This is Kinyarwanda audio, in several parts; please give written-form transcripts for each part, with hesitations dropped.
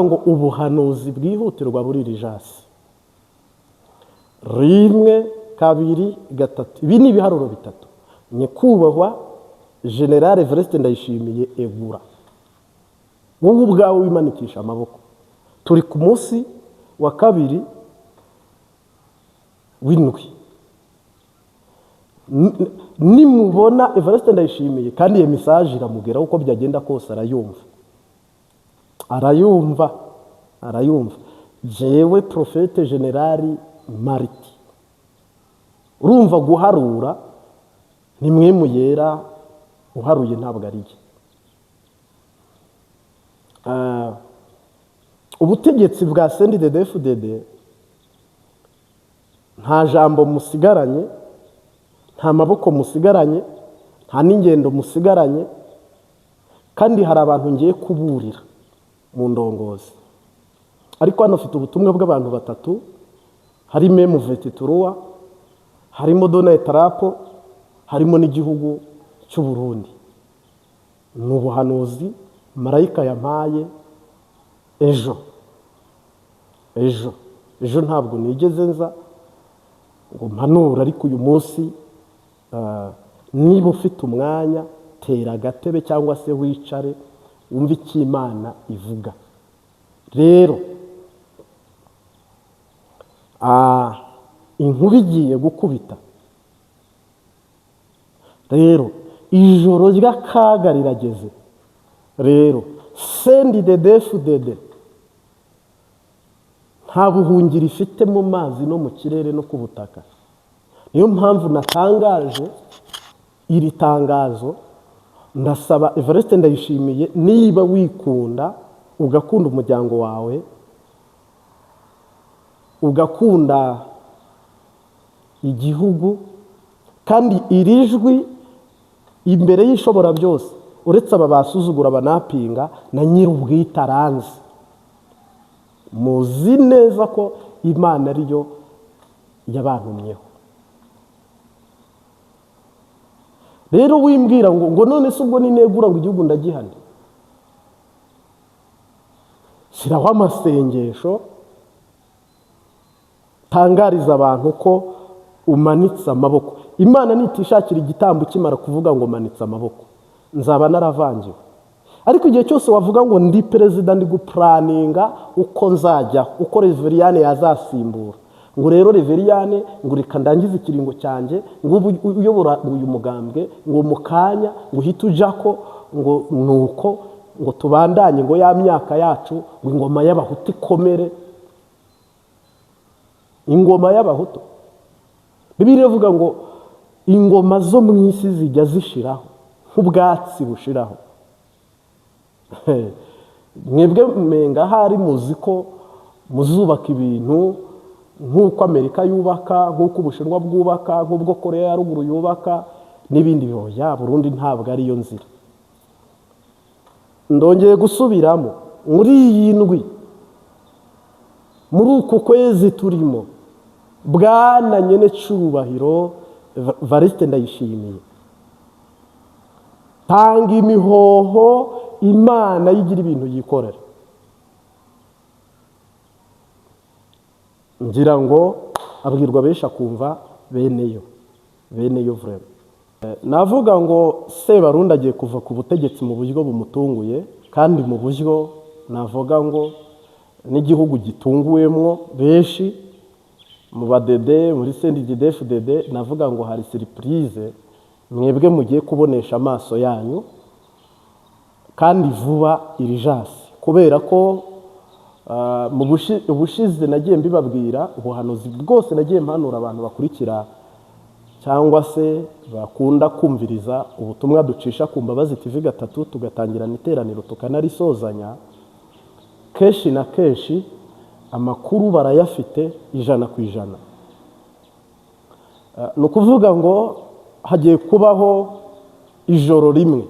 ngo ubuhanuzi bwihutirwa buri rijasi. 1 2 3. Ibi ni ibiharuro bitatu. Nyakubahwa General Evariste Ndayishimiye Egura, wowe ubwawe wimanikisha amaboko. Turi ku munsi wa 2 w'indwi. Nimubona Evariste Ndayishimiye kandi iyo message iramugera uko byagenda kose arayumva. Jewe Prophète General Mariti, urumva guharura ni mwe muyera, uharuye ntabwo ari ye. Ubutegetsi bwa CNDD-FDD nta jambo musigaranye, nta maboko musigaranye, nta n'ingendo musigaranye, kandi hari abantu ngiye kuburira mu ndongozi. Ariko hano afite ubutumwa bw'abantu batatu, harimo M23, harimo Donald Trump, harimo n'igihugu cy'u Burundi. Ni ubuhanuzi marayika yampaye ejo ntabwo nigeze nza ngo mpanura, ariko uyu munsi niba ufite umwanya tera agatebe cyangwa se wicare wumve icyo Imana ivuga. Rero inkuba igiye gukubita. Rero ijoro ry'akaga rirageze. Rero CNDD-FDD nta buhungiro ifite mu mazi no mu kirere no ku butaka. Niyo mpamvu natangaje iri tangazo. Ndasaba Evariste Ndayishimiye, niba wikunda ugakunda umuryango wawe, ugakunda igihugu, kandi iri jwi imbere y'ishobora byose, uretse aba basuzugura banapinga na nyir'ubwite aranzi, muzi neza ko Imana ariyo yabantumyeho. Rero wimbwira ngo none se ubwo ninegura ngo igihugu ndagihane. Shyiraho amasengesho, tangariza abantu ko umanitse amaboko. Imana nitishakira igitambo kimara kuvuga ngo manitse amaboko, nzaba naravangiwe. Ariko igihe cyose wavuga ngo ndi perezida, ndi guplaninga uko nzajya, uko Reveriyane yazasimbura, ngo rero Reveriyane ngo reka ndangize ikiringo cyanjye, ngo uyobora uyu mugambwe, ngo mukanya ngo uhite ujako, ngo nuko ngo tubandanye, ngo ya myaka yacu, ngo ingoma y'abahutu ikomere. Ingoma y'abahutu, Bibiliya ivuga ngo ingoma zo mu isi zijya zishiraho nk'ubwatsi bushiraho. Mwebwe menga hari muzi ko muzubaka ibintu nk'uko Amerika yubaka, nk'uko Ubushinwa bwubaka, nk'ubwo Korea ya ruguru yubaka n'ibindi bihoya. Burundi ntabwo ari yo nzira. Ndongeye gusubiramo, muri iyi ndwi, muri uku kwezi turimo, Bwana nyene cyubahiro Evariste Ndayishimiye, tanga imihoho Imana yigira ibintu yikorera. Ngira ngo abwirwa benshi akumva beneyo vrema. Navuga ngo Sebarundi agiye kuva ku butegetsi mu buryo bumutunguye, kandi mu buryo navuga ngo n'igihugu gitunguwemwo benshi. Mu badede muri CNDD-FDD navuga ngo hari surprise mwebwe mugiye kubonesha amaso yanyu, kandi vuba irijasi, kubera ko mu ubushize nagiye mbibabwira ubuhanuzi bwose, nagiye mpanura abantu bakurikira cyangwa se bakunda kumviriza ubutumwa ducisha ku Mbabazi TV 3 tugatangira n'iteraniro tukanarisozanya. Kenshi na kenshi amakuru barayafite 100%. Ni ukuvuga ngo hagiye kubaho ijoro rimwe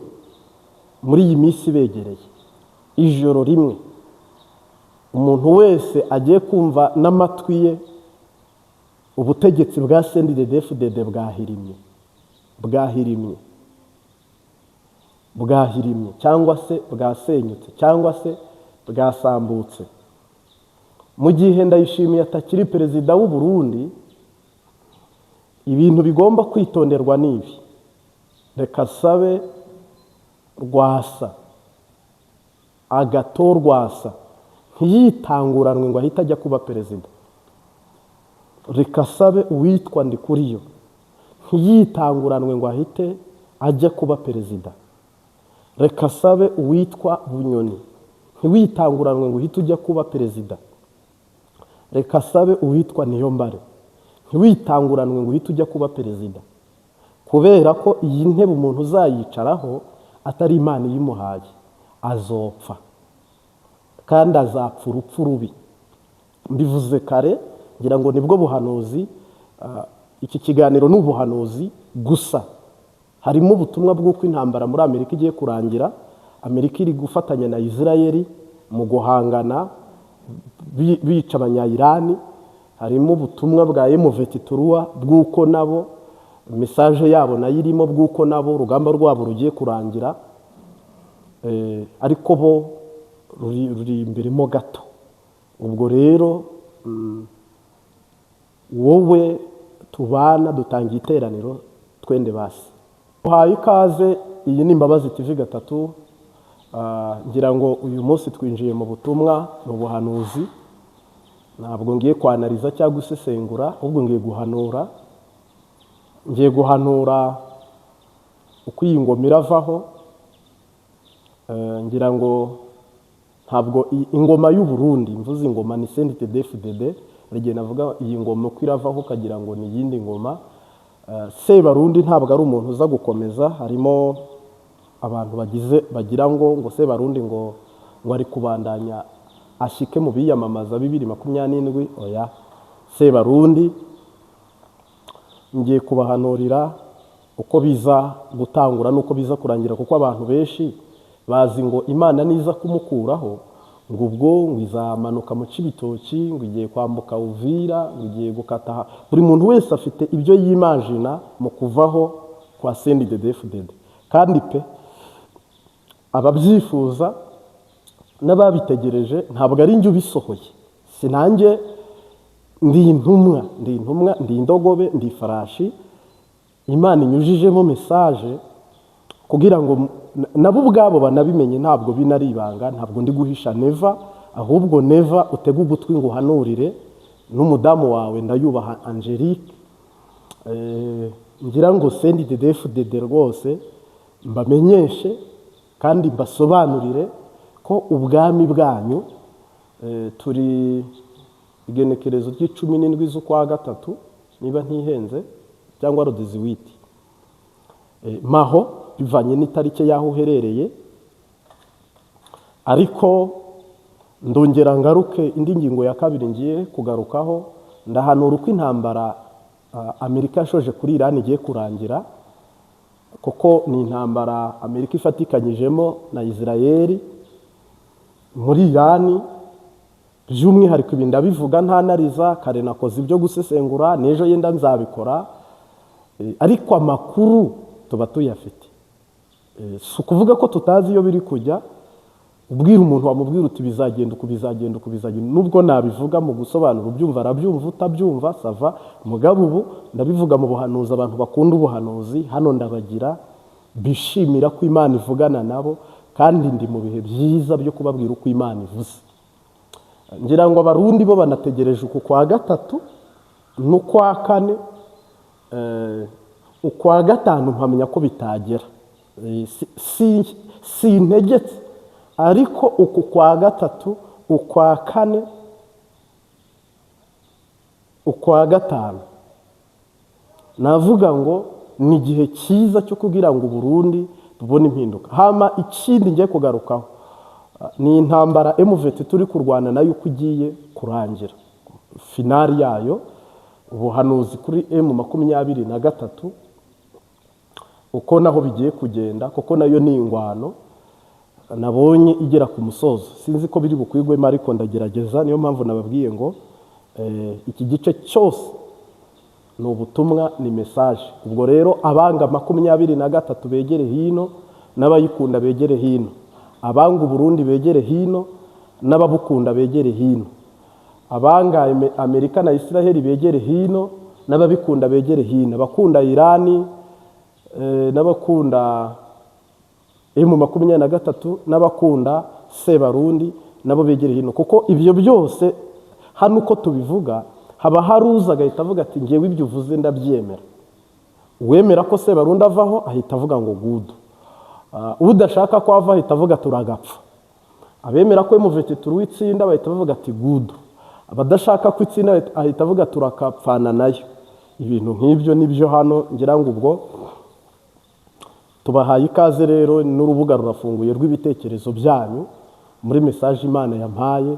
muri iyi minsi begereye, ijoro rimwe umuntu wese agiye kumva n'amatwi ye ubutegetsi bwa CNDD-FDD bwahirimye cyangwa se bwasenyutse, cyangwa se bwasambutse. Mu gihe Ndayishimiye atakiri perezida w'u Burundi, ibintu bigomba kwitonderwa n'ibi. Reka sabe Rwasa, Agathon Rwasa ntiyitanguranwe ngo ahita ajya kuba perezida. Reka sabe uwitwa Ndikuriyo ntiyitanguranwe ngo ahite ajya kuba perezida. Reka sabe uwitwa Bunyoni ntiwitanguranwe ngo uhite ujya kuba perezida. Reka sabe uwitwa Niyombare ntiwitanguranwe ngo uhite ujya kuba perezida, kubera ko iyi ntebe umuntu uzayicaraho atari Imana iyimuhaye azopfa, kandi azapfa urupfu rubi. Mbivuze kare, ngira ngo nibwo buhanuzi. Iki kiganiro n'ubuhanuzi gusa, harimo ubutumwa bw'uko intambara muri Amerika igiye kurangira. Amerika iri gufatanya na Israel mu guhangana bica abanya-Irani. Harimo ubutumwa bwa M23 bw'uko nabo message yabo nayo irimo bw'uko nabo urugamba rwabo rugiye kurangira, ariko bo ruri imbere gato. Ubwo rero wowe tubana dutanga iteraniro twende basi. Uhaye ikaze, iyi ni Imbabazi TV gatatu. Ngira ngo uyu munsi twinjiye mu butumwa, mu buhanuzi. Ntabwo ngiye kwanariza cyangwa gusesengura, ahubwo ngiye guhanura. Ngiye guhanura uko iyi ngoma iravaho. Ngira ngo ntabwo ingoma y'u Burundi, mvuze ingoma ni CNDD-FDD, rigiye navuga iyi ngoma uko iravaho kagira ngo ni yindi ngoma. Sebarundi ntabwo ari umuntu uza gukomeza. Harimo abantu bagira ngo Sebarundi ngo ari kubandanya ashike mu biyamamaza 2027. Oya, Sebarundi ngiye kubahanurira uko biza gutangura nuko biza kurangira, kuko abantu benshi bazi ngo Imana niza kumukuraho ngo ubwo izamanuka mu Cibitoki, ngo igiye kwambuka Uvira, ngo igiye gukata. Buri muntu wese afite ibyo yimagina mu kuvaho kwa CNDD-FDD, kandi pe ababyifuza n'ababitegereje ntabwo ari njye ubisohoye. Sinanjye ndi intumwa, ndi indogobe, ndi farashi Imana inyujijemo message kugira ngo nabo ubwabo banabimenye. Ntabwo binari ibanga, ntabwo ndi guhisha Neva, ahubwo Neva utega ugutwi ngo uhanurire n'umudamu wawe ndayubaha Angelique. Ngira ngo CNDD-FDD rwose mbamenyeshe kandi mbasobanurire ko ubwami bwanyu turi igenekerezo ry'17 z'ukwa gatatu niba ntihenze, cyangwa rodizwiti maho bivanye n'itarike yaho uherereye. Ariko ndongera ngaruke indi ngingo ya kabiri ngiye kugarukaho. Ndahanura uko intambara Amerika yashoje kuri Iran igiye kurangira, kuko ni intambara Amerika ifatikanyijemo na Israel muri Iran. By'umwihariko ibi ndabivuga ntanariza, kare nakoze ibyo gusesengura, n'ejo yenda nzabikora, ariko amakuru tuba tuyafite. Si ukuvuga ko tutazi iyo biri kujya. Ubwira umuntu wamubwira uti bizagenda uko bizagenda. Nubwo nabivuga mu gusobanura ubyumva arabyumva, utabyumva sava. Mugabo ubu ndabivuga mu buhanuzi. Abantu bakunda ubuhanuzi hano ndabagira, bishimira ko Imana ivugana nabo, kandi ndi mu bihe byiza byo kubabwira uko Imana ivuze. Ngira ngo Abarundi bo banategereje uku kwa gatatu n'ukwa kane. Ukwa gatanu mpamenya ko bitagera, si integetse, ariko uku kwa gatatu, ukwa kane, ukwa gatanu navuga ngo ni igihe cyiza cyo kugira ngo Burundi tubone impinduka. Hama ikindi ngiye kugarukaho ni intambara M23 turi kurwana nayo uko igiye kurangira, finali yayo. Ubuhanuzi kuri M23 uko naho bigiye kugenda, kuko nayo ni ingwano nabonye igera ku musozo. Sinzi ko biri bukwigwemo, ariko ndagerageza. Niyo mpamvu nababwiye ngo iki gice cyose ni ubutumwa, ni message. Ubwo rero abanga 23 begere hino, n'abayikunda begere hino. Abanga Burundi begere hino, n'ababukunda begere hino, abanga Amerika na Israel begere hino, n'ababikunda begere hino, abakunda Irani n'abakunda M23 n'abakunda Sebarundi nabo begere hino, kuko ibyo byose hano uko tubivuga haba haruza agahita avuga ati ngewe ibyo uvuze ndabyemera. Uwemera ko Sebarundi avaho ahita avuga ngo gudu, udashaka ko ava ahita avuga turagapfa. Abemera ko M23 witsinda bahita bavuga ati gudu, abadashaka ko itsinda ahita avuga turakapfana nayo. Ibintu nk'ibyo nibyo hano ngira ngo ubwo tubahaye ikaze rero, n'urubuga rurafunguye rw'ibitekerezo byanyu muri message Imana yampaye.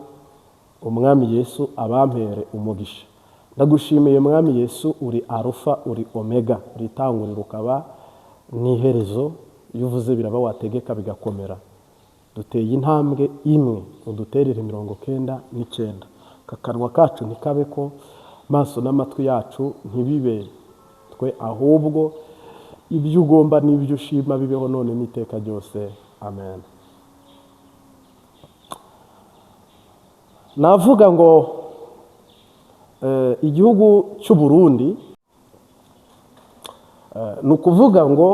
Umwami Yesu abampere umugisha. Ndagushimiye Mwami Yesu, uri Alpha uri Omega, uri itanguriro ukaba n'iherezo, iyo uvuze biraba wategeka bigakomera. Duteye intambwe imwe uduterere 99, kakanwa kacu nikabe ko, maso n'amatwi yacu ntibibe twe, ahubwo ibyo ugomba n'ibyo ushima bibeho none n'iteka ryose. Amen. Navuga ngo igihugu cy'u Burundi ni ukuvuga ngo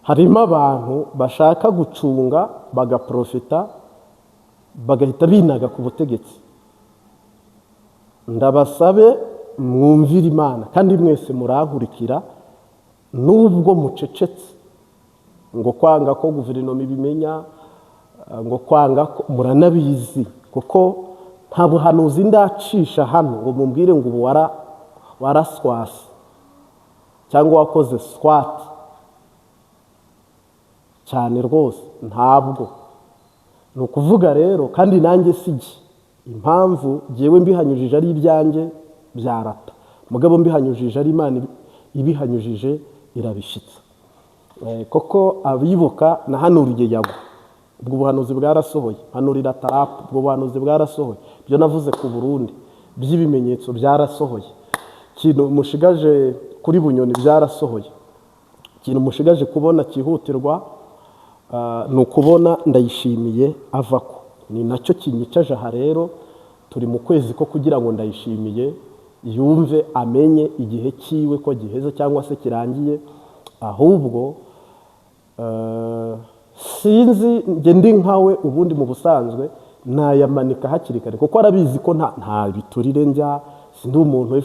harimo abantu bashaka gucunga bagaprofita bagahita binaga ku butegetsi. Ndabasabe mwumvire Imana kandi mwese murankurikira, nubwo mucecetse ngo kwanga ko guverinoma ibimenya, ngo kwanga ko muranabizi, kuko nta buhanuzi ndacisha hano ngo mumbwire ngo ubu waraswasi cyangwa wakoze swat cyane rwose, ntabwo. Ni ukuvuga rero, kandi nanjye sigi impamvu jewe mbihanyujije ari ibyanjye byarata, mugabo mbihanyujije ari Imana ibihanyujije irabishitsa. Koko abibuka na hano urugeyabo ubwo buhanuzi bwarasohoye, hanurira Tarapu ubwo buhanuzi bwarasohoye, byo navuze ku Burundi by'ibimenyetso byarasohoye, kintu mushigaje kuri Bunyoni byarasohoye, kintu mushigaje kubona cyihutirwa ni ukubona Ndayishimiye avako. Ni nacyo kinyicaje aha rero, turi mu kwezi ko kugira ngo Ndayishimiye yumve amenye igihe cyiwe ko giheze cyangwa se kirangiye, ahubwo sinzi nge ndi nkawe ubundi mu busanzwe nayamanika hakiri kare, kuko arabizi ko nta biturire njya, sindi umuntu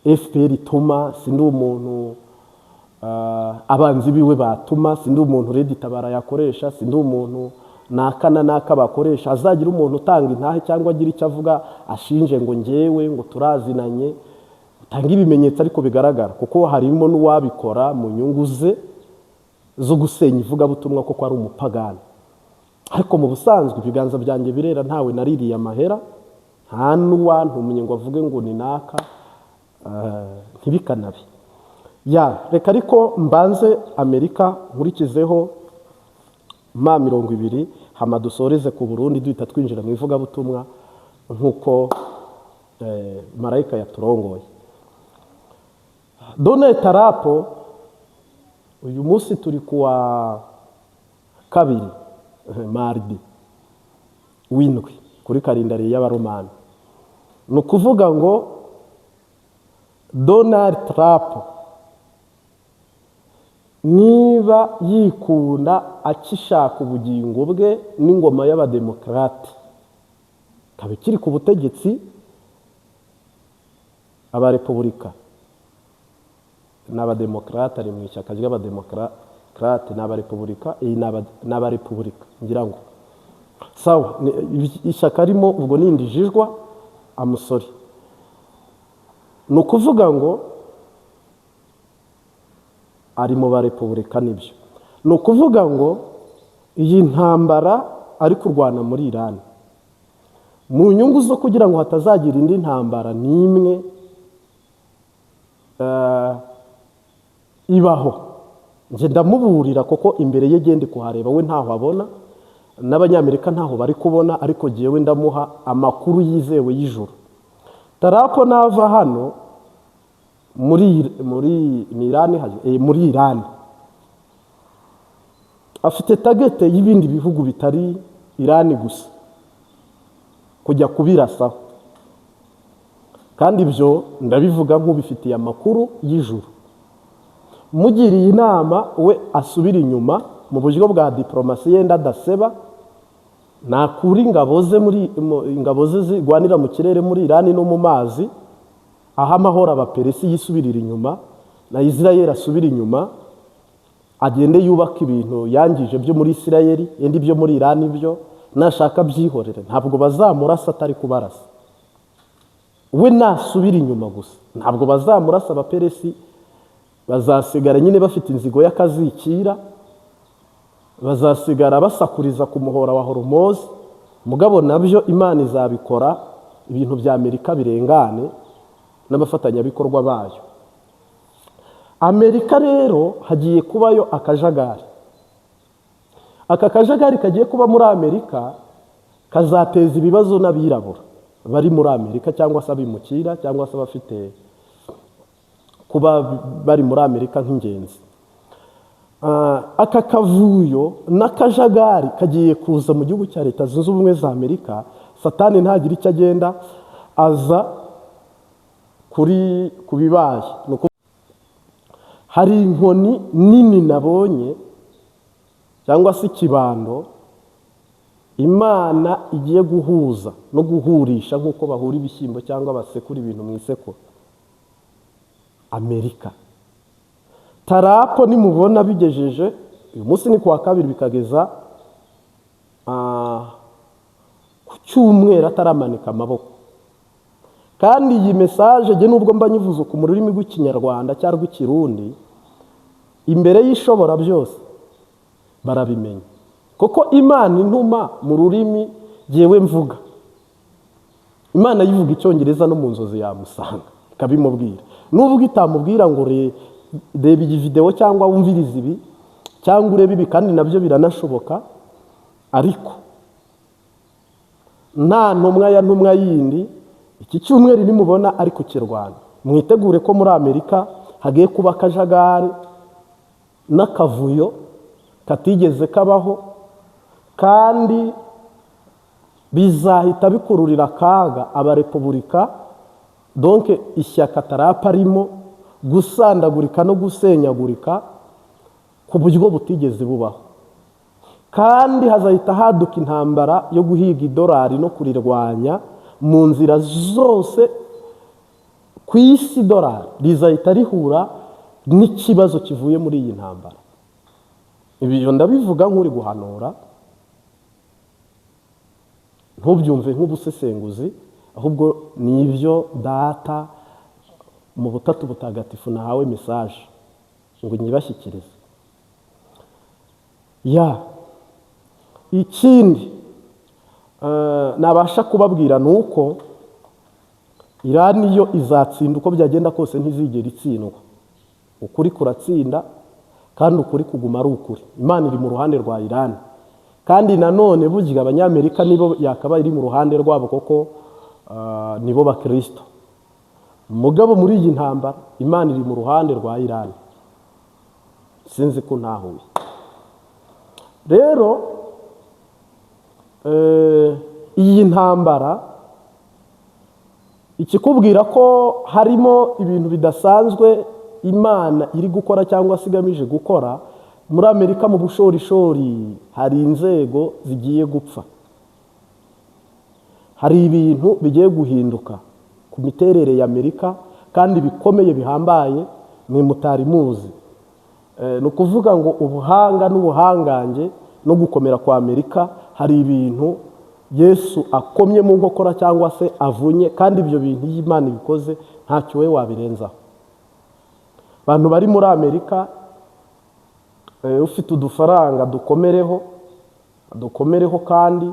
FPR ituma, sindi umuntu abanzi biwe batuma, sindi umuntu Red Tabara yakoresha, sindi umuntu naka bakoresha. Azagira umuntu utanga intahe cyangwa agira icyo avuga ashinje ngo ngewe ngo turazinanye, utanga ibimenyetso ariko bigaragara, kuko harimo n'uwabikora mu nyungu ze zo gusenya ivugabutumwa kuko ari umupagani. Ariko mu busanzwe ibiganza byanjye birera, ntawe naririye amahera, nta n'uwantumye ngo avuge ngo ni naka, ntibikanabe. Reka ariko mbanze Amerika nkurikizeho ma 20 hama dusoreze ku Burundi duhita twinjira mu ivugabutumwa nk'uko marayika yaturongoye. Donald Tarapo uyu munsi turi kuwa kabiri mardi w'indwi kuri kalendari y'Abaromani. Ni ukuvuga ngo Donald Trump niba yikunda akishaka ubugingo bwe n'ingoma y'abademokarate, kaba kiri ku butegetsi, abarepublika n'abademokarate ari mu ishyaka ry'abademokarate n'abarepublika, n'abarepublika ngira ngo sawa ishyaka arimo ubwo nindijijwa amusori. Ni ukuvuga ngo ari mu barepublika nibyo. Ni ukuvuga ngo iyi ntambara ari kurwana muri Iran mu nyungu zo kugira ngo hatazagira indi ntambara n'imwe ibaho. Nje ndamuburira kuko imbere ye gende kuhareba, we ntaho abona, n'abanyamerika ntaho bari kubona, ariko jewe ndamuha amakuru yizewe y'ijuru. Tarapo nava hano muri Iran afite tagete y'ibindi bihugu bitari Iran gusa. kujya kubirasaho, kandi ibyo ndabivuga nk'ubifitiye amakuru y'ijuru. Mugiriye inama we asubira inyuma mu buryo bwa diplomasi yenda adaseba, nakura ingabo ze zirwanira mu kirere muri Irani no mu mazi, aho amahoro abaperesi yisubirira inyuma na Isirayeli asubira inyuma, agende yubaka ibintu yangije byo muri Isirayeli, yenda ibyo muri Irani byo nashaka byihorere, ntabwo bazamurasa atari kubarasa. We nasubira inyuma gusa, ntabwo bazamurasa abaperesi, bazasigara nyine bafite inzigo y'akazikira, bazasigara basakuriza ku muhora wa Hormuz. Mugabo nabyo Imana izabikora, ibintu bya Amerika birengane n'abafatanyabikorwa bayo. Amerika rero hagiye kubayo akajagari. Aka kajagari kagiye kuba muri Amerika kazateza ibibazo n'abirabura bari muri Amerika, cyangwa se abimukira, cyangwa se abafite kuba bari muri Amerika nk'ingenzi. Aka kavuyo n'akajagari kagiye kuza mu gihugu cya Leta Zunze Ubumwe za Amerika. Satani ntagira icyo agenda aza ku bibaye. Hari inkoni nini nabonye, cyangwa se ikibando Imana igiye guhuza no guhurisha nk'uko bahura ibishyimbo cyangwa basekura ibintu mu isekuru. Amerika Tarapo nimubona bigejeje uyu munsi ni kuwa kabiri bikageza ku cyumweru ataramanika amaboko. Kandi iyi message je nubwo mba nyivuze ku rurimi rw'ikinyarwanda cyangwa rw'ikirundi, imbere y'ishobora byose barabimenya, kuko Imana intuma mu rurimi jewe mvuga. Imana yivuga icyongereza no mu nzozi yamusanga ikabimubwira, nubwo itamubwira ngo reba iyi video cyangwa wumvirize ibi cyangwa urebe ibi, kandi nabyo biranashoboka. Ariko nta ntumwa yindi iki cyumweru nimubona ari ku kirwana, mwitegure ko muri Amerika hagiye kuba akajagari n'akavuyo katigeze kabaho, kandi bizahita bikururira akaga abarepublika. Donc ishyaka Tarapo arimo gusandagurika no gusenyagurika ku buryo butigeze bubaho, kandi hazahita haduka intambara yo guhiga idolari no kurirwanya mu nzira zose ku isi. Idolari rizahita rihura n'ikibazo kivuye muri iyi ntambara. Ibyo ndabivuga nk'uri guhanura, ntubyumve nk'ubusesenguzi, ahubwo ni ibyo data mu butatu butagatifu nahawe message ngo nyibashyikirize. Ikindi nabasha kubabwira nuko Irani yo izatsinda uko byagenda kose, ntizigera itsindwa. Ukuri kuratsinda, kandi ukuri kuguma ari ukuri. Imana iri mu ruhande rwa Irani, kandi nanone burya abanyamerika nibo yakaba iri mu ruhande rwabo, koko nibo bakristo. Mugabo muri iyi ntambara Imana iri mu ruhande rwa Irani, sinzi ko ntahuye. Rero iyi ntambara ikikubwira ko harimo ibintu bidasanzwe Imana iri gukora cyangwa se igamije gukora. Muri Amerika mu bushorishori hari inzego zigiye gupfa, hari ibintu bigiye guhinduka ku miterere ya Amerika, kandi bikomeye bihambaye mwe mutari muzi. Ni ukuvuga ngo ubuhanga n'ubuhangange no gukomera kwa Amerika, hari ibintu Yesu akomye mu nkokora cyangwa se avunye, kandi ibyo bintu Imana ibikoze ntacyo we wabirenzaho. Abantu bari muri Amerika, ufite udufaranga dukomereho, kandi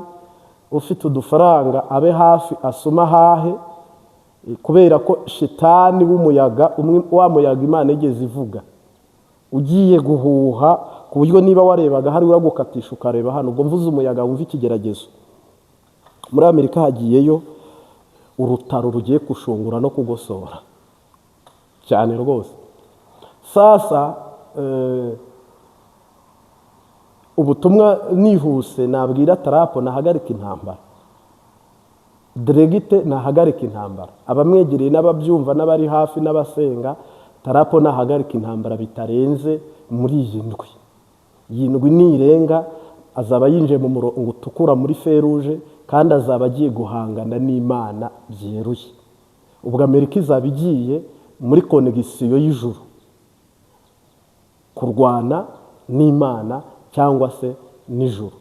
ufite udufaranga abe hafi asoma hahe, kubera ko shitani w'umuyaga, wa muyaga Imana igeze ivuga ugiye guhuha, ku buryo niba warebaga hari uragukatisha ukareba hano, ubwo mvuze umuyaga wumva ikigeragezo. Muri Amerika hagiyeyo urutaro rugiye kushungura no kugosora cyane rwose. Sasa ubutumwa nihuse nabwira Tarapo nahagarika intambara. diregite nahagarika intambara. Abamwegereye n'ababyumva n'abari hafi n'abasenga, Tarapo nahagarika intambara bitarenze muri iyi ndwi. Iyi ndwi nirenga azaba yinjiye mu murongo utukura muri feruje, kandi azaba agiye guhangana n'Imana byeruye. Ubwo Amerika izaba igiye muri konegisiyo y'ijuru kurwana n'Imana cyangwa se n'ijuru.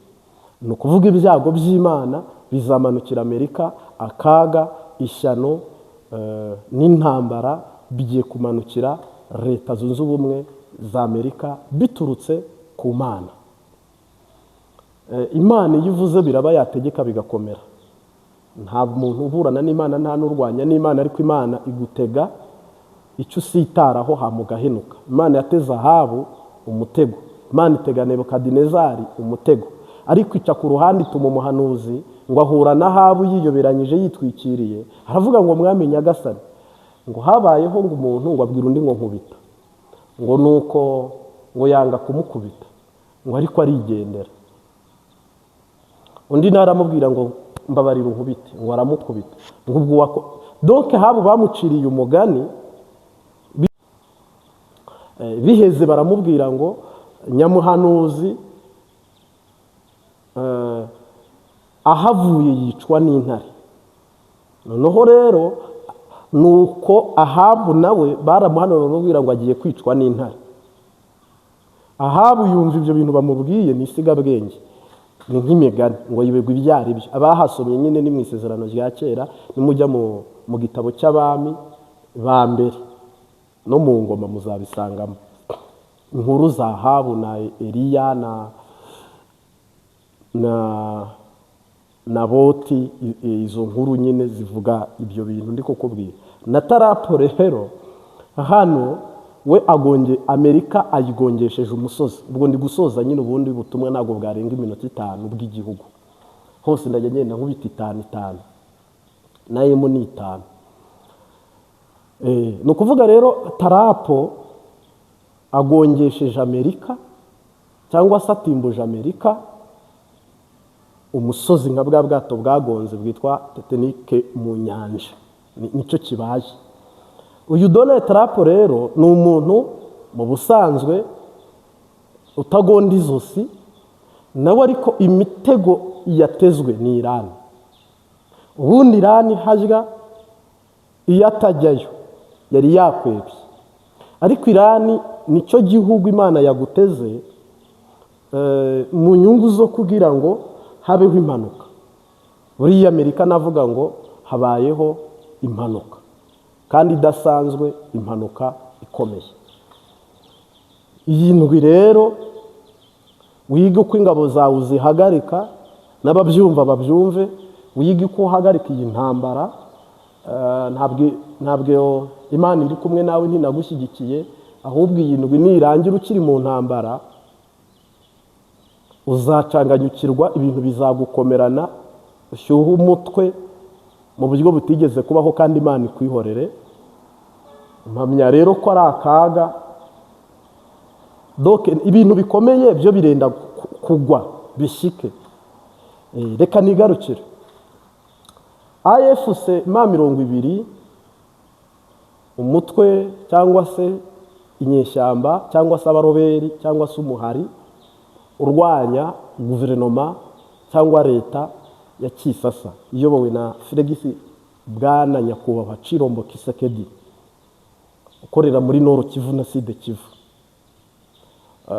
Ni ukuvuga ibyago by'Imana bizamanukira Amerika, akaga, ishyano n'intambara bigiye kumanukira Leta Zunze Ubumwe za Amerika biturutse ku Mana. Imana iyo ivuze biraba, yategeka bigakomera. Nta muntu uburana n'Imana, nta n'urwanya n'Imana, ariko Imana igutega icyo usitaraho hamugahenuka. Imana yateze Ahabu umutego, Imana itega Nebukadinezari umutego, ariko ica ku ruhande ituma umuhanuzi ngo ahura na Ahabu yiyoberanyije yitwikiriye, aravuga ngo mwami nyagasani, ngo habayeho ngo umuntu ngo abwira undi ngo nkubita, ngo nuko ngo yanga kumukubita, ngo ariko arigendera. Undi naramubwira ngo mbabarira unkubite, ngo aramukubita. Ngo ubwo donc Ahabu bamuciriye umugani, biheze baramubwira ngo nyamuhanuzi ahavuye yicwa n'intare. Noneho rero nuko Ahabu nawe baramuhanura bamubwira ngo agiye kwicwa n'intare. Ahabu yumva ibyo bintu bamubwiye ni isigabwenge, ni nk'imigani, ngo yibegwa ibyari byo. Abahasomye nyine ni mu Isezerano rya Kera, nimujya mu gitabo cy'Abami ba mbere no mu Ngoma muzabisangamo inkuru za Ahabu na Eliya na Boti. Izo nkuru nyine zivuga ibyo bintu ndi kukubwira. Na Tarapo rero hano we Amerika ayigongesheje umusozi. Ubwo ndi gusoza nyine, ubundi butumwa ntabwo bwarenga iminota 5 bw'igihugu hose, ndajya ngenda nkubita 5 nayemo ni 5. Ni ukuvuga rero Tarapo agongesheje Amerika cyangwa se atimbuje Amerika umusozi nka bwa bwato bwagonze bwitwa Titanic mu nyanja. Nicyo kibaye. Uyu Donald Trump rero ni umuntu mu busanzwe utagonda izosi, nawe ariko imitego yatezwe ni Iran. Ubundi Iran hajya iyo atajyayo yari yakwebye, ariko Iran nicyo gihugu Imana yaguteze mu nyungu zo kugira ngo habeho impanuka. Buriya Amerika navuga ngo habayeho impanuka kandi idasanzwe, impanuka ikomeye. Iyi ndwi rero wiga uko ingabo zawe zihagarika, n'ababyumva babyumve, wiga uko uhagarika iyi ntambara. Ntabwo Imana iri kumwe nawe, ntinagushyigikiye, ahubwo iyi ndwi nirangira ukiri mu ntambara uzacanganyukirwa, ibintu bizagukomerana, ushyuha umutwe mu buryo butigeze kubaho, kandi Imana ikwihorere. Mpamya rero ko ari akaga, donc ibintu bikomeye byo birenda kugwa bishike. Reka nigarukire AFC M20, umutwe cyangwa se inyeshyamba cyangwa se abaroberi cyangwa se umuhari urwanya guverinoma cyangwa leta ya Kisasa iyobowe na Felix Bwana Nyakubahwa Chilombo Kisekedi, ukorera muri Nord Kivu na Sud Kivu.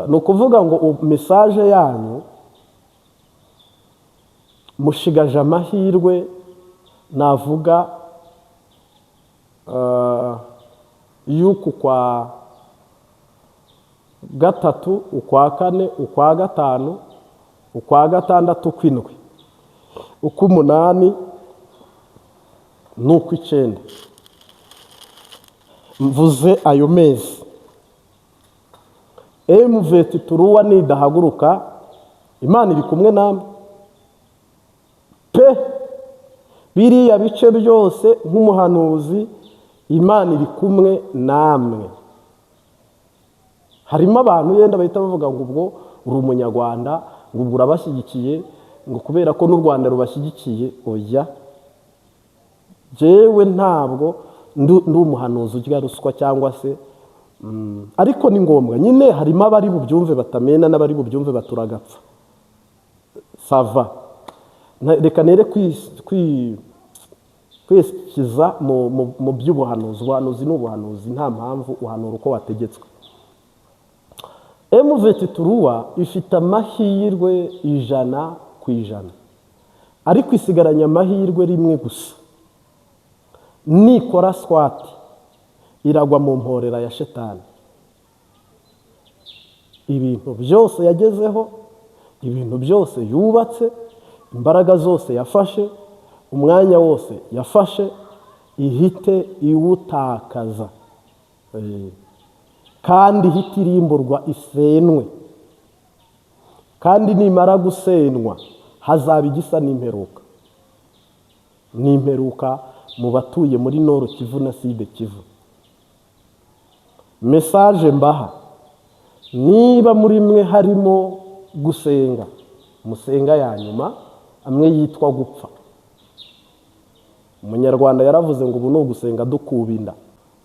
Ni ukuvuga ngo message yanyu mushigaje amahirwe, navuga yuko kwa gatatu, ukwa kane, ukwa gatanu, ukwa gatandatu, kw'indwi, uk'umunani n'ukw'icyenda. Mvuze ayo mezi. M23 nidahaguruka, Imana iri kumwe namwe pe. Biriya bice byose nk'umuhanuzi, Imana iri kumwe namwe. Harimo abantu yenda bahita bavuga ngo ubwo uri umunyarwanda, ngo ubwo urabashyigikiye, ngo kubera ko n'u Rwanda rubashyigikiye. Oya, jewe ntabwo ndi umuhanuzi urya ruswa cyangwa se ariko ni ngombwa nyine harimo abari bubyumve batamena n'abari bubyumve baturagapfa sava reka nere kwisikiza mu by'ubuhanuzi. Ubuhanuzi ni ubuhanuzi, nta mpamvu uhanura uko wategetswe. M23 ifite amahirwe 100%, ariko isigaranye amahirwe rimwe gusa. Nikora swat iragwa mu mporera ya shetani. Ibintu byose yagezeho, ibintu byose yubatse, imbaraga zose yafashe, umwanya wose yafashe, ihite iwutakaza, kandi ihite irimburwa, isenwe. Kandi nimara gusenwa hazaba igisa n'imperuka. N'imperuka mu batuye muri Nord Kivu na Sud Kivu. Message mbaha, niba muri mwe harimo gusenga, musenga ya nyuma, amwe yitwa gupfa. Umunyarwanda yaravuze ngo ubu no gusenga dukubinda.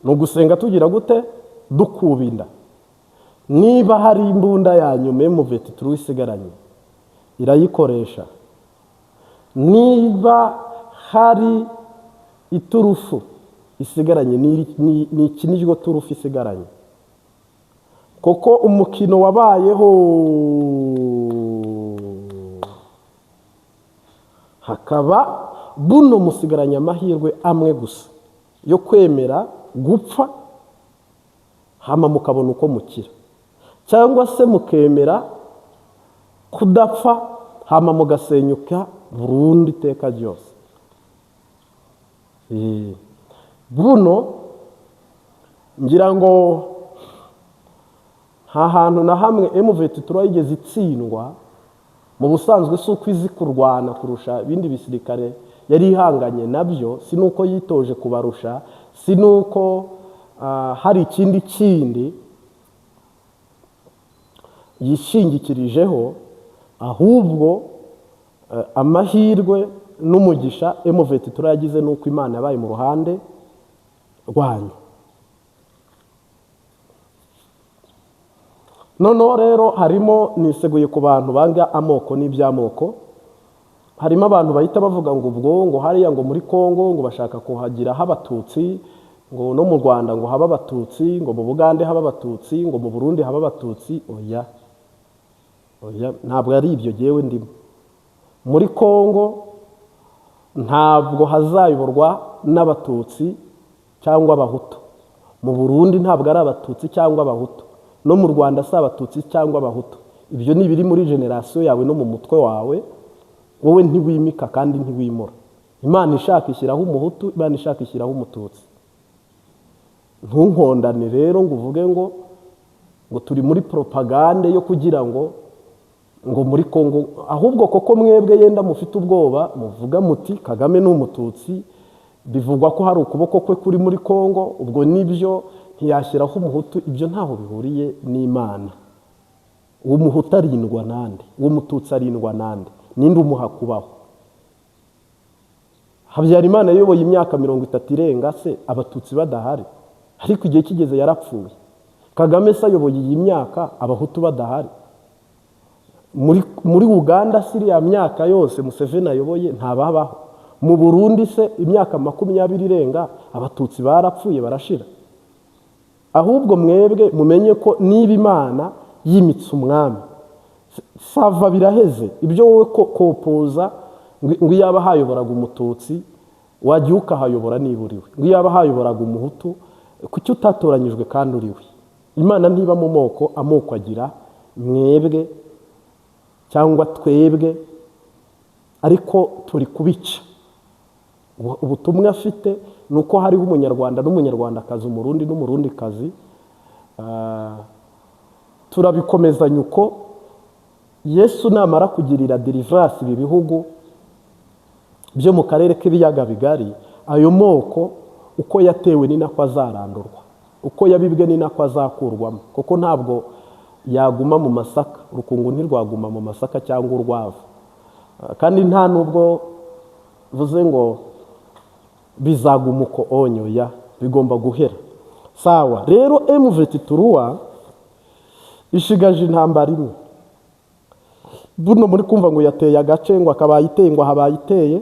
No gusenga tugira gute? Dukubinda. Niba hari imbunda ya nyuma M23 isigaranye, irayikoresha. Niba hari iturufu isigaranye, ni ikiniryo turufu isigaranye. Koko umukino wabayeho, hakaba buno musigaranye amahirwe amwe gusa yo kwemera gupfa, hama mukabona uko mukira, cyangwa se mukemera kudapfa hama mugasenyuka burundu iteka ryose. Buno ngira ngo nta hantu na hamwe M23 yigeze itsindwa. Mu busanzwe suko izi kurwana kurusha ibindi bisirikare yari ihanganye nabyo, sinuko yitoje kubarusha, sinuko hari ikindi yishingikirijeho, ahubwo amahirwe n'umugisha M23 yagize nuko Imana yabaye mu ruhande rwanyu. Noneho rero harimo, niseguye ku bantu banga amoko n'ibyamoko, harimo abantu bahita bavuga ngo ubwo ngo hariya ngo muri Kongo ngo bashaka kuhagira h'abatutsi, ngo no mu Rwanda ngo haba abatutsi, ngo mu Bugande haba abatutsi, ngo mu Burundi haba abatutsi. Oya, ntabwo ari ibyo jewe ndimo. Muri Kongo ntabwo hazayoborwa n'abatutsi cyangwa abahutu. Mu Burundi ntabwo ari abatutsi cyangwa abahutu. No mu Rwanda si abatutsi cyangwa abahutu. Ibyo ni biri muri generation yawe no mu mutwe wawe, wowe ntiwimika kandi ntiwimura. Imana ishaka ishyiraho umuhutu, Imana ishaka ishyiraho umututsi. Ntunkondane rero ngo uvuge ngo turi muri propagande yo kugira ngo muri Kongo, ahubwo koko mwebwe yenda mufite ubwoba muvuga muti Kagame ni umututsi, bivugwa ko hari ukuboko kwe kuri muri Kongo, ubwo nibyo ntiyashyiraho umuhutu. Ibyo ntaho bihuriye n'Imana. Uwo muhutu arindwa nande? Uwo mututsi arindwa nande? Ninde umuha kubaho? Habyarimana yoboye imyaka 30 irenga se abatutsi badahari, ariko igihe kigeze yarapfuye. Kagame se ayoboye iyi myaka abahutu badahari. Muri Uganda siriya myaka yose Museveni ayoboye ntababaho. Mu Burundi se imyaka 20 irenga abatutsi barapfuye barashira. Ahubwo mwebwe mumenye ko niba Imana yimitse umwami, sava biraheze. Ibyo wowe kopoza ngo yaba hayoboraga umututsi wajya ukahayobora niburiwe, ngo yaba hayoboraga umuhutu, kuki utatoranyijwe kandi uriwe? Imana ntiba mu moko, amoko agira mwebwe cyangwa twebwe, ariko turi kubica. Ubutumwa afite nuko hariho umunyarwanda n'umunyarwandakazi, umurundi n'umurundikazi. Turabikomezanya uko Yesu namara kugirira deliverance ibi bihugu byo mu karere k'ibiyaga bigari, ayo moko uko yatewe ni nako azarandurwa, uko yabibwe ni nako azakurwamo. Kuko ntabwo yaguma mu masaka, urukungu ntirwaguma mu masaka cyangwa urwavu. Kandi nta nubwo vuze ngo bizaguma uko onyo ya bigomba guhera. Sawa rero M23 ishigaje intambara imwe. Buno muri kumva ngo yateye agace ngo akabaye iteye ngo habaye iteye,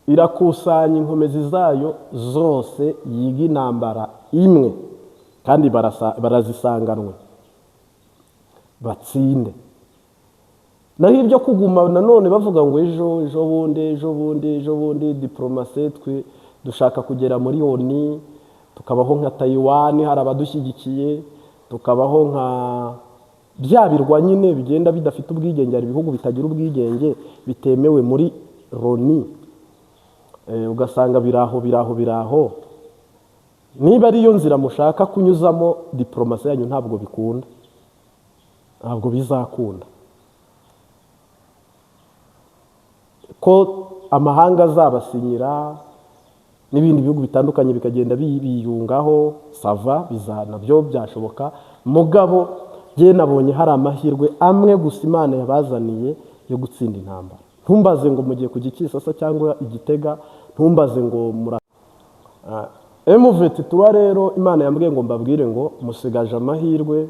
irakusanya inkomezi zayo zose yiga intambara imwe kandi barazisanganwe batsinde. Naho ibyo kuguma nanone bavuga ngo ejo bundi diplomasi twe dushaka kugera muri ONU, tukabaho nka Taiwan hari abadushyigikiye, tukabaho nka byabirwa nyine bigenda bidafite ubwigenge, ari ibihugu bitagira ubwigenge bitemewe muri ONU. Ugasanga biraho niba ariyo nzira mushaka kunyuzamo diplomasi yanyu ntabwo bikunda, ntabwo bizakunda ko amahanga azabasinyira n'ibindi bihugu bitandukanye bikagenda biyungaho sava bizana byo byashoboka. Mugabo je nabonye hari amahirwe amwe gusa Imana yabazaniye yo gutsinda intambara. Ntumbaze ngo mugiye kugikisasa cyangwa igitega, ntumbaze ngo M23 rero Imana yambwiye ngo mbabwire ngo musigaje amahirwe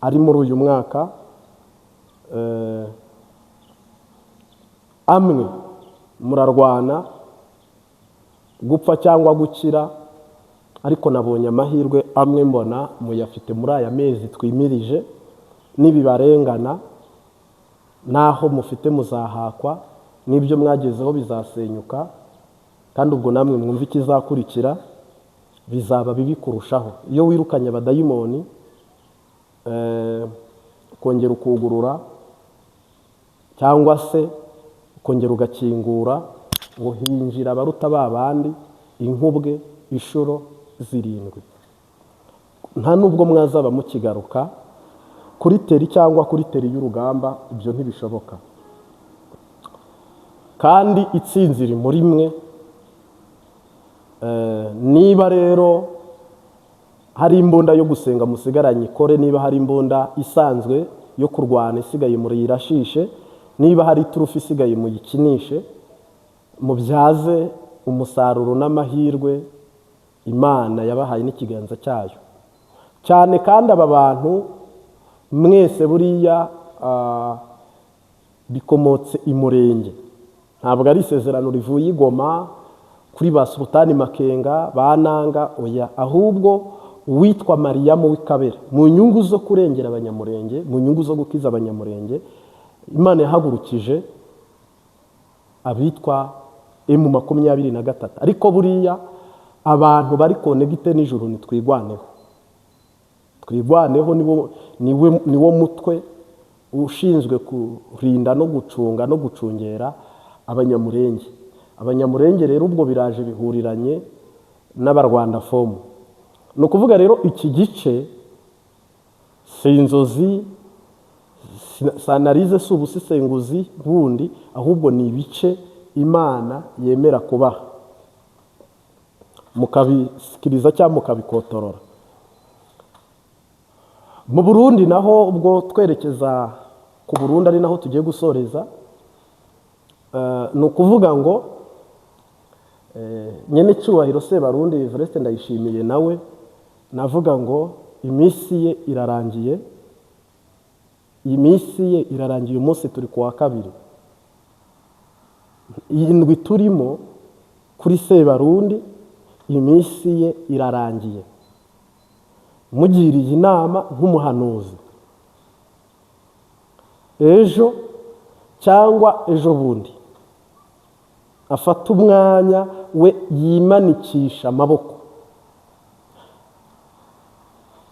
ari muri uyu mwaka amwe murarwana gupfa cyangwa gukira, ariko nabonye amahirwe amwe mbona muyafite muri aya mezi twimirije. Nibibarengana naho mufite muzahakwa, n'ibyo mwagezeho bizasenyuka, kandi ubwo namwe mwumva ikizakurikira bizaba bibi kurushaho. Iyo wirukanye abadayimoni kongera ukugurura cyangwa se kongera ugakingura ngo hinjira abaruta babandi inkubwe inshuro 7. Nta nubwo mwazaba mukigaruka kuri teri cyangwa kuri teri y'urugamba, ibyo ntibishoboka. Kandi itsinzi iri muri mwe. Niba rero hari imbunda yo gusenga musigaranye ikore, niba hari imbunda isanzwe yo kurwana isigaye muri irashishe, niba hari turufi isigaye muyikinishe, mubyaze umusaruro n'amahirwe Imana yabahaye n'ikiganza cyayo cyane. Kandi aba bantu mwese buriya bikomotse imurenge, ntabwo ari isezerano rivuye igoma kuri ba Sultani Makenga bananga oya, ahubwo witwa Mariyamu w'Ikabere mu nyungu zo kurengera abanyamurenge, mu nyungu zo gukiza abanyamurenge, Imana yahagurukije abitwa M23. Ariko buriya abantu bari konegite n'ijuru nitwigwaneho, twigwaneho niwo mutwe ushinzwe kurinda no gucunga no gucungera abanyamurenge. Abanyamurenge rero ubwo biraje bihuriranye n'abarwanda fomu. No kuvuga rero iki gice sinzozi sanarize subusisenguzi bundi, ahubwo ni ibice Imana yemera kubaha mukabisikiriza cyangwa mukabikotorora. Mu Burundi naho ubwo twerekeza ku Burundi ari naho tugiye gusoreza, no kuvuga ngo nyene cyubahiro Sebarundi Everest ndayishimiye nawe navuga ngo iminsi ye irarangiye. Iyi minsi ye irarangiye, umunsi turi ku wa 2. Indwi turimo kuri Sebarundi, iyi minsi ye irarangiye. Mugiriye inama nk'umuhanuzi, ejo cyangwa ejo bundi afata umwanya we yimanikisha amaboko,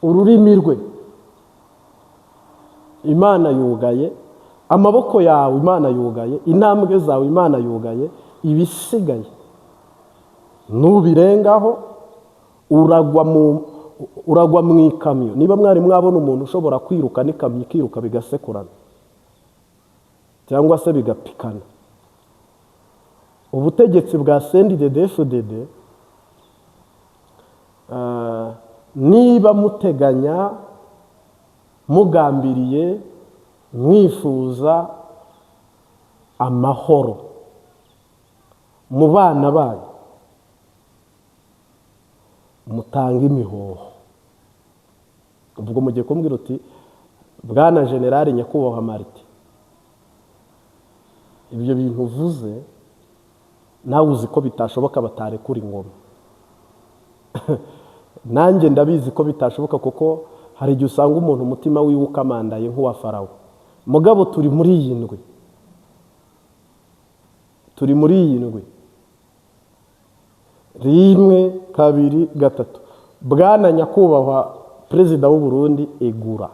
ururimi rwe Imana yugaye, amaboko yawe Imana yugaye, intambwe zawe Imana yugaye, ibisigaye nubirengaho uragwa mu ikamyo. Niba mwari mwabona umuntu ushobora kwiruka n'ikamyo ikiruka bigasekurana cyangwa se bigapikana, ubutegetsi bwa CNDD-FDD niba muteganya mugambiriye mwifuza amahoro, mu bana banyu mutanga imihoho. Ubwo mugiye kumbwira uti bwana generali nyakubahwa Martin, ibyo bintu uvuze nawe uzi ko bitashoboka batarekura ingoma. Nanjye ndabizi ko bitashoboka kuko hari igihe usanga umuntu umutima wiwe ukamandaye nk'uwa Farawo. Mugabo turi muri iyi ndwi, turi muri iyi ndwi, 1 2 3, bwana nyakubahwa perezida w'u Burundi egura,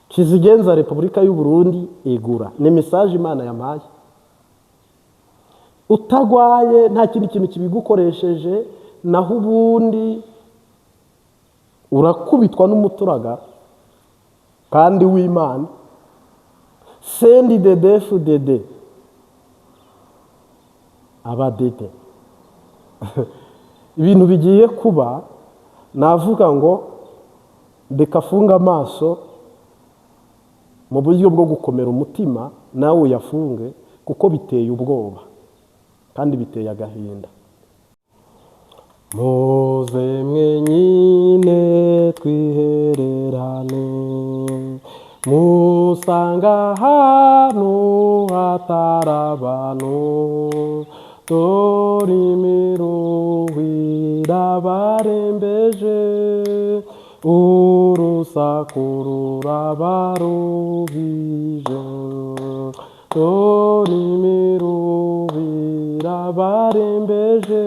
kizigenza Repubulika y'u Burundi egura. Ni message Imana yampaye. Utagwaye nta kindi kintu kibigukoresheje, naho ubundi urakubitwa n'umuturaga kandi w'Imana. Sendi dedefu dede abadede. Ibintu bigiye kuba, navuga ngo reka funga amaso mu buryo bwo gukomera umutima, nawe uyafunge kuko biteye ubwoba kandi biteye agahinda. Muze mwenyine twihererane, musanga ahantu hatari abantu, dore imiruho irabarembeje, urusaku rurabaruhije, dore imiruho irabarembeje,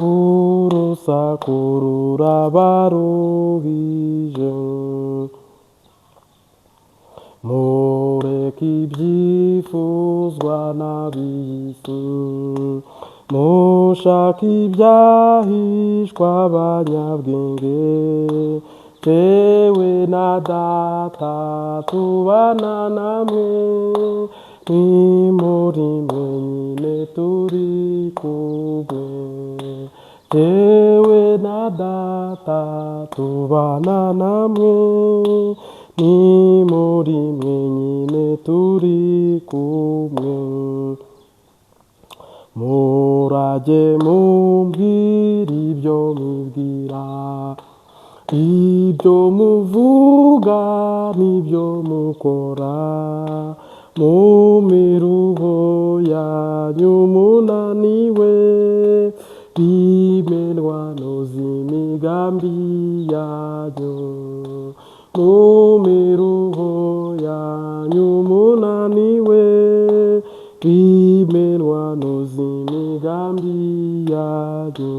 urusaku rurabaruhije. Mureke ibyifuzwa n'ab'isi, mushake ibyahishwa abanyabwenge, tewe na data tubana namwe, nimuri mwenyine turi kumwe, tewe na data tubana namwe, nimuri mwenyine turi kumwe. Murage mumbwira ibyo mubwira, ibyo muvuga n'ibyo mukora, mu miruho yanyu munaniwe, bimenwano z'imigambi yanyu, mu miruho yanyu munaniwe, bimenwano z'imigambi yanyu.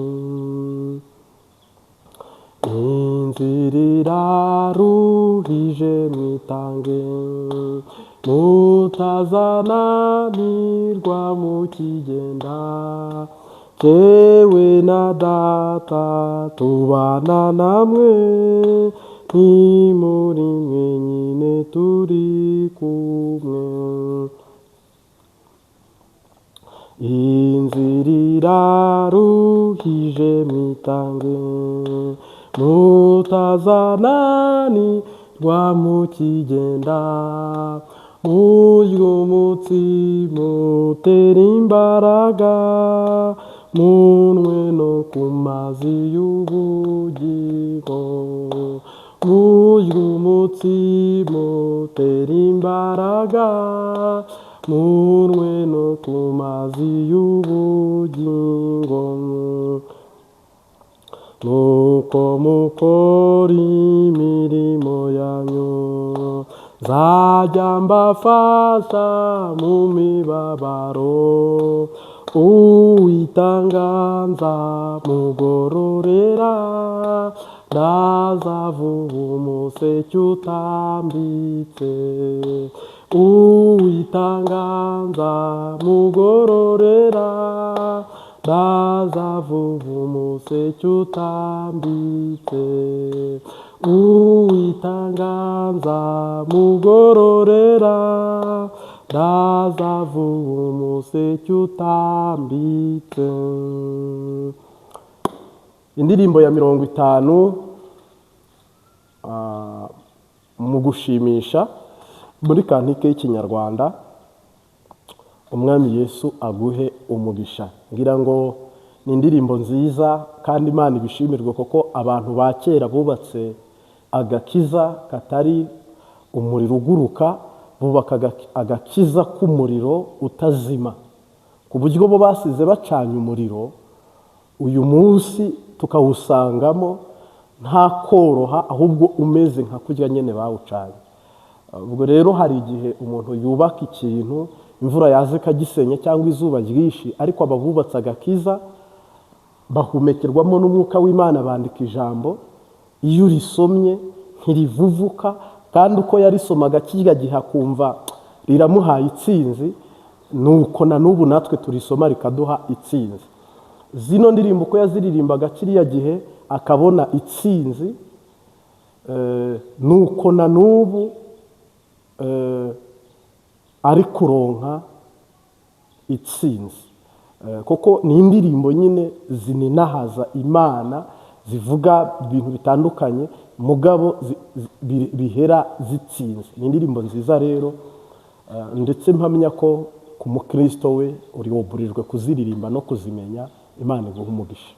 Inzira iraruhije mwitange, mutazananirwa mukigenda, tewe na data tubana namwe, nimuri mwenyine turi kumwe. Inzira iraruhije mwitange, mutazananirwa mukigenda, murye umutsima utera imbaraga, munwe no ku mazi y'ubugingo, murye umutsima utera imbaraga, munwe no ku mazi y'ubugingo. Nuko mukora imirimo yanyu, nzajya mbafasha mu mibabaro, Uwitanga nzamugororera, ndazavuba umuseke utambitse, Uwitanga nzamugororera, ndazavuba umuseke utambitse, Uwitanga nzamugororera, ndazavuba umuseke utambitse. Indirimbo ya 50 mu gushimisha muri kantike y'ikinyarwanda. umwami Yesu aguhe umugisha. Ngira ngo ni indirimbo nziza kandi Imana ibishimirwe, kuko abantu ba kera bubatse agakiza katari umuriro uguruka, bubaka agakiza k'umuriro utazima, ku buryo bo basize bacanye umuriro uyu munsi tukawusangamo nta koroha, ahubwo umeze nka kurya nyene bawucanye. Ubwo rero hari igihe umuntu yubaka ikintu imvura yaze ikagisenya cyangwa izuba ryinshi, ariko ababubatse agakiza bahumekerwamo n'umwuka w'Imana, bandika ijambo, iyo urisomye ntirivuvuka, kandi uko yarisomaga kirya gihe akumva riramuhaye itsinzi, nuko na n'ubu natwe turisoma rikaduha itsinzi. Zino ndirimbo uko yaziririmbaga kiriya gihe akabona itsinzi, nuko na n'ubu ari kuronka itsinzi, kuko ni indirimbo nyine zininahaza Imana, zivuga ibintu bitandukanye, mugabo bihera zitsinze. Ni indirimbo nziza rero, ndetse mpamya ko ku mukristo we uri woburijwe kuziririmba no kuzimenya. Imana iguhe umugisha.